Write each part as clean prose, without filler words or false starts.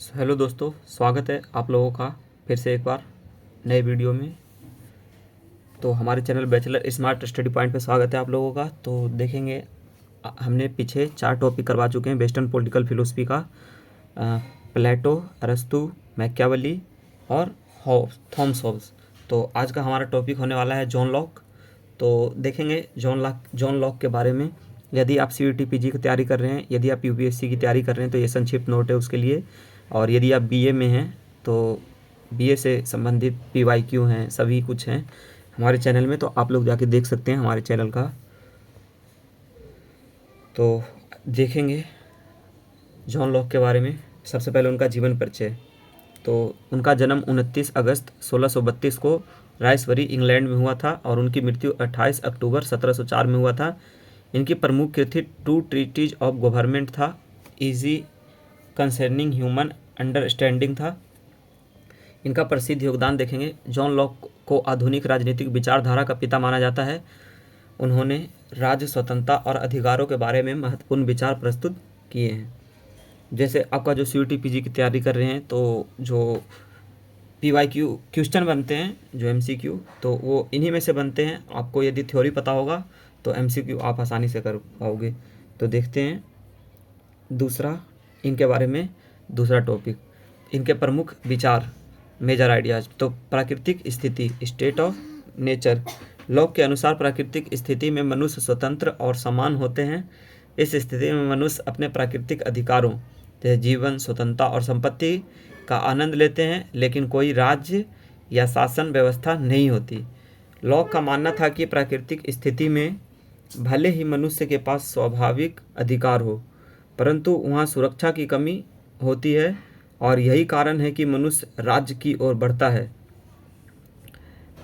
Hello दोस्तों, स्वागत है आप लोगों का फिर से एक बार नए वीडियो में। तो हमारे channel bachelor smart study point पे स्वागत है आप लोगों का। तो देखेंगे हमने पीछे 4 टॉपिक करवा चुके हैं वेस्टर्न पॉलिटिकल फिलोसफी का, प्लेटो, अरस्तु, मैकियावेली और थॉमस हॉब्स। तो आज का हमारा टॉपिक होने वाला है जॉन लॉक। तो देखेंगे जॉन लॉक के बारे में। यदि आप CUET PG की तैयारी कर रहे हैं, यदि आप UPSC की तैयारी कर रहे हैं तो ये संक्षिप्त नोट है उसके लिए। और यदि आप BA में हैं तो BA से संबंधित PYQ हैं, सभी कुछ हैं हमारे चैनल में, तो आप लोग जाके देख सकते हैं हमारे चैनल का। तो देखेंगे जॉन लॉक के बारे में। सबसे पहले उनका जीवन परिचय। तो उनका जन्म 29 अगस्त 1632 को रायसबरी इंग्लैंड में हुआ था और उनकी मृत्यु 28 अक्टूबर 1704 में हुआ था। इनकी प्रमुख कृति 2 ट्रीटीज ऑफ गवर्नमेंट था, इजी कंसर्निंग ह्यूमन अंडरस्टैंडिंग था। इनका प्रसिद्ध योगदान देखेंगे। जॉन लॉक को आधुनिक राजनीतिक विचारधारा का पिता माना जाता है। उन्होंने राज्य स्वतंत्रता और अधिकारों के बारे में महत्वपूर्ण विचार प्रस्तुत किए हैं। जैसे आपका जो CUET PG की तैयारी कर रहे हैं तो जो PYQ क्वेश्चन बनते हैं, जो MCQ, तो वो इन्हीं में से बनते हैं। आपको यदि थ्योरी पता होगा तो MCQ आप आसानी से कर पाओगे। तो देखते हैं दूसरा इनके बारे में, दूसरा टॉपिक इनके प्रमुख विचार, मेजर आइडियाज। तो प्राकृतिक स्थिति, स्टेट ऑफ नेचर। लॉक के अनुसार प्राकृतिक स्थिति में मनुष्य स्वतंत्र और समान होते हैं। इस स्थिति में मनुष्य अपने प्राकृतिक अधिकारों जैसे जीवन, स्वतंत्रता और संपत्ति का आनंद लेते हैं, लेकिन कोई राज्य या शासन व्यवस्था नहीं होती। लॉक का मानना था कि प्राकृतिक स्थिति में भले ही मनुष्य के पास स्वाभाविक अधिकार हो, परंतु वहाँ सुरक्षा की कमी होती है और यही कारण है कि मनुष्य राज्य की ओर बढ़ता है।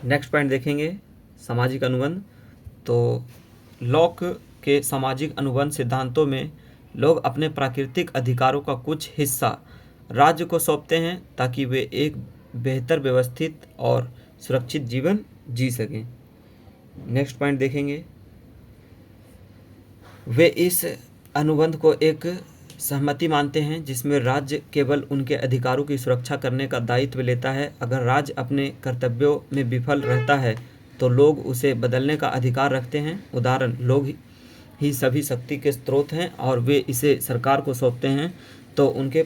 नेक्स्ट पॉइंट देखेंगे, सामाजिक अनुबंध। तो लॉक के सामाजिक अनुबंध सिद्धांतों में लोग अपने प्राकृतिक अधिकारों का कुछ हिस्सा राज्य को सौंपते हैं ताकि वे एक बेहतर व्यवस्थित और सुरक्षित जीवन जी सकें। नेक्स्ट पॉइंट देखेंगे, वे इस अनुबंध को एक सहमति मानते हैं जिसमें राज्य केवल उनके अधिकारों की सुरक्षा करने का दायित्व लेता है। अगर राज्य अपने कर्तव्यों में विफल रहता है तो लोग उसे बदलने का अधिकार रखते हैं। उदाहरण, लोग ही सभी शक्ति के स्रोत हैं और वे इसे सरकार को सौंपते हैं तो उनके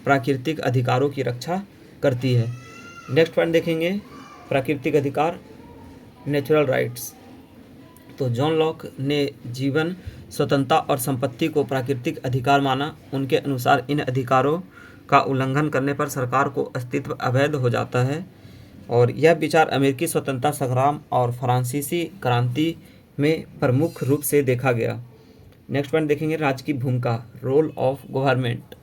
प्राकृतिक अधिकारों की रक्षा करती है। नेक्स्ट पॉइंट देखेंगे, प्राकृतिक अधिकार, नेचुरल राइट्स। तो जॉन लॉक ने जीवन, स्वतंत्रता और संपत्ति को प्राकृतिक अधिकार माना। उनके अनुसार इन अधिकारों का उल्लंघन करने पर सरकार को अस्तित्व अवैध हो जाता है। और यह विचार अमेरिकी स्वतंत्रता संग्राम और फ्रांसीसी क्रांति में प्रमुख रूप से देखा गया। नेक्स्ट पॉइंट देखेंगे, राज्य की भूमिका, रोल ऑफ गवर्नमेंट।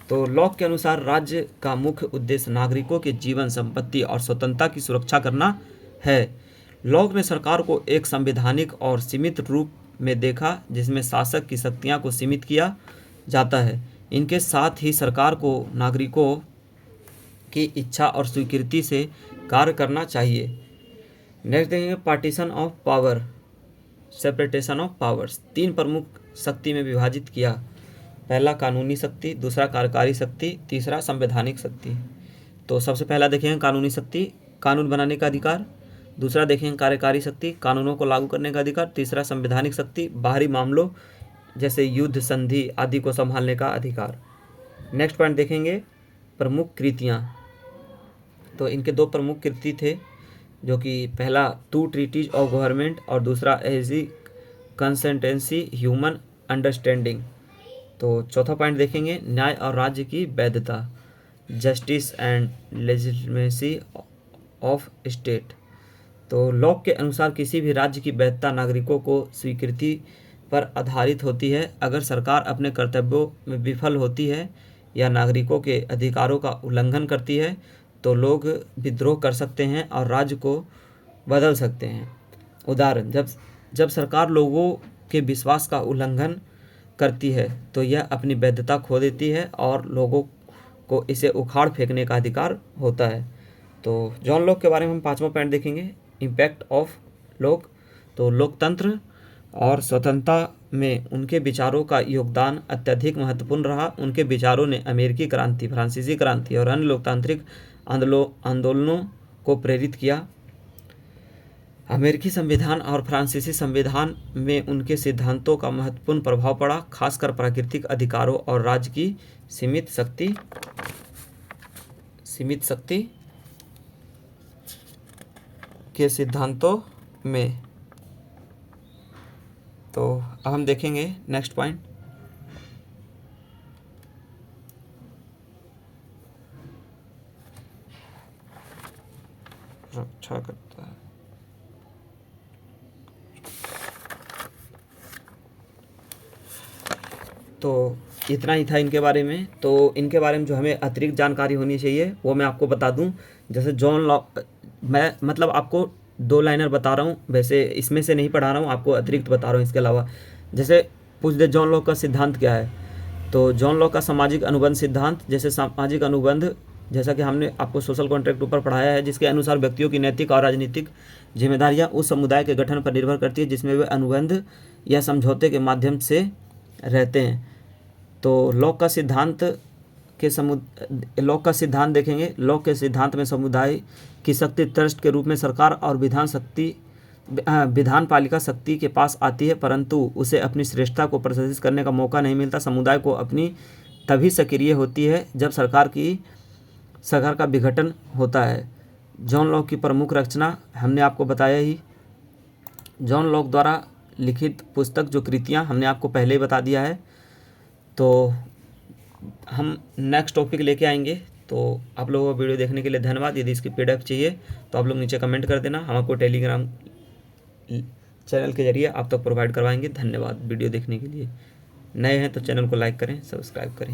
तो लॉक के अनुसार राज्य का मुख्य उद्देश्य नागरिकों के जीवन, संपत्ति और स्वतंत्रता की सुरक्षा करना है। लॉक ने सरकार को एक संवैधानिक और सीमित रूप में देखा जिसमें शासक की शक्तियां को सीमित किया जाता है। इनके साथ ही सरकार को नागरिकों की इच्छा और स्वीकृति से कार्य करना चाहिए। नेक्स्ट देखेंगे, partition of power, separation of powers. 3 प्रमुख शक्ति में विभाजित किया। पहला कानूनी शक्ति, दूसरा कार्यकारी शक्ति, तीसरा संवैधानिक शक्ति। तो सबसे पहला देखेंगे कानूनी शक्ति, कानून बनाने का अधिकार। दूसरा देखेंगे कार्यकारी शक्ति, कानूनों को लागू करने का अधिकार। तीसरा संवैधानिक शक्ति, बाहरी मामलों जैसे युद्ध, संधि आदि को संभालने का अधिकार। नेक्स्ट पॉइंट देखेंगे, प्रमुख कृतियाँ। तो इनके 2 प्रमुख कृति थे, जो कि पहला 2 ट्रीटीज ऑफ गवर्नमेंट और दूसरा इजी कंसिस्टेंसी ह्यूमन अंडरस्टैंडिंग। तो चौथा पॉइंट देखेंगे, न्याय और राज्य की वैधता, justice and legitimacy of state. तो लॉक के अनुसार किसी भी राज्य की वैधता नागरिकों को स्वीकृति पर आधारित होती है। अगर सरकार अपने कर्तव्यों में विफल होती है या नागरिकों के अधिकारों का उल्लंघन करती है तो लोग विद्रोह कर सकते हैं और राज्य को बदल सकते हैं। उदाहरण, जब सरकार लोगों के विश्वास का उल्लंघन करती है तो यह अपनी वैधता खो देती है और लोगों को इसे उखाड़ फेंकने का अधिकार होता है। तो जॉन लॉक के बारे में हम 5वां पॉइंट देखेंगे, इम्पैक्ट ऑफ लॉक। तो लोकतंत्र और स्वतंत्रता में उनके विचारों का योगदान अत्यधिक महत्वपूर्ण रहा। उनके विचारों ने अमेरिकी क्रांति, फ्रांसीसी क्रांति और अन्य लोकतांत्रिक आंदोलनों को प्रेरित किया। अमेरिकी संविधान और फ्रांसीसी संविधान में उनके सिद्धांतों का महत्वपूर्ण प्रभाव पड़ा, खासकर प्राकृतिक अधिकारों और राज्य की सीमित शक्ति के सिद्धांतों में। तो अब हम देखेंगे नेक्स्ट पॉइंट। रक्षा करता है। तो इतना ही था इनके बारे में। तो इनके बारे में जो हमें अतिरिक्त जानकारी होनी चाहिए वो मैं आपको बता दूं। जैसे जॉन लॉक, मैं मतलब आपको 2 लाइनर बता रहा हूँ, वैसे इसमें से नहीं पढ़ा रहा हूँ, आपको अतिरिक्त बता रहा हूँ इसके अलावा। जैसे पूछ दे जॉन लॉक का सिद्धांत क्या है, तो जॉन लॉक का सामाजिक अनुबंध सिद्धांत, जैसे सामाजिक अनुबंध जैसा कि हमने आपको सोशल कॉन्ट्रैक्ट ऊपर पढ़ाया है, जिसके अनुसार व्यक्तियों की नैतिक और राजनीतिक जिम्मेदारियां उस समुदाय के गठन पर निर्भर करती है जिसमें वे अनुबंध या समझौते के माध्यम से रहते हैं। तो लॉक का सिद्धांत देखेंगे। लॉक के सिद्धांत में समुदाय की शक्ति ट्रस्ट के रूप में सरकार और विधान पालिका शक्ति के पास आती है, परंतु उसे अपनी श्रेष्ठता को प्रदर्शित करने का मौका नहीं मिलता। समुदाय को अपनी तभी सक्रिय होती है जब सरकार का विघटन होता है। जॉन लॉक की प्रमुख रचना हमने आपको बताया ही। जॉन लॉक द्वारा लिखित पुस्तक जो कृतियाँ हमने आपको पहले ही बता दिया है। तो हम नेक्स्ट टॉपिक लेके आएंगे। तो आप लोगों को वीडियो देखने के लिए धन्यवाद। यदि इसकी पीडीएफ चाहिए तो आप लोग नीचे कमेंट कर देना, हम आपको टेलीग्राम चैनल के जरिए आप तक प्रोवाइड करवाएंगे। धन्यवाद वीडियो देखने के लिए। नए हैं तो चैनल को लाइक करें, सब्सक्राइब करें।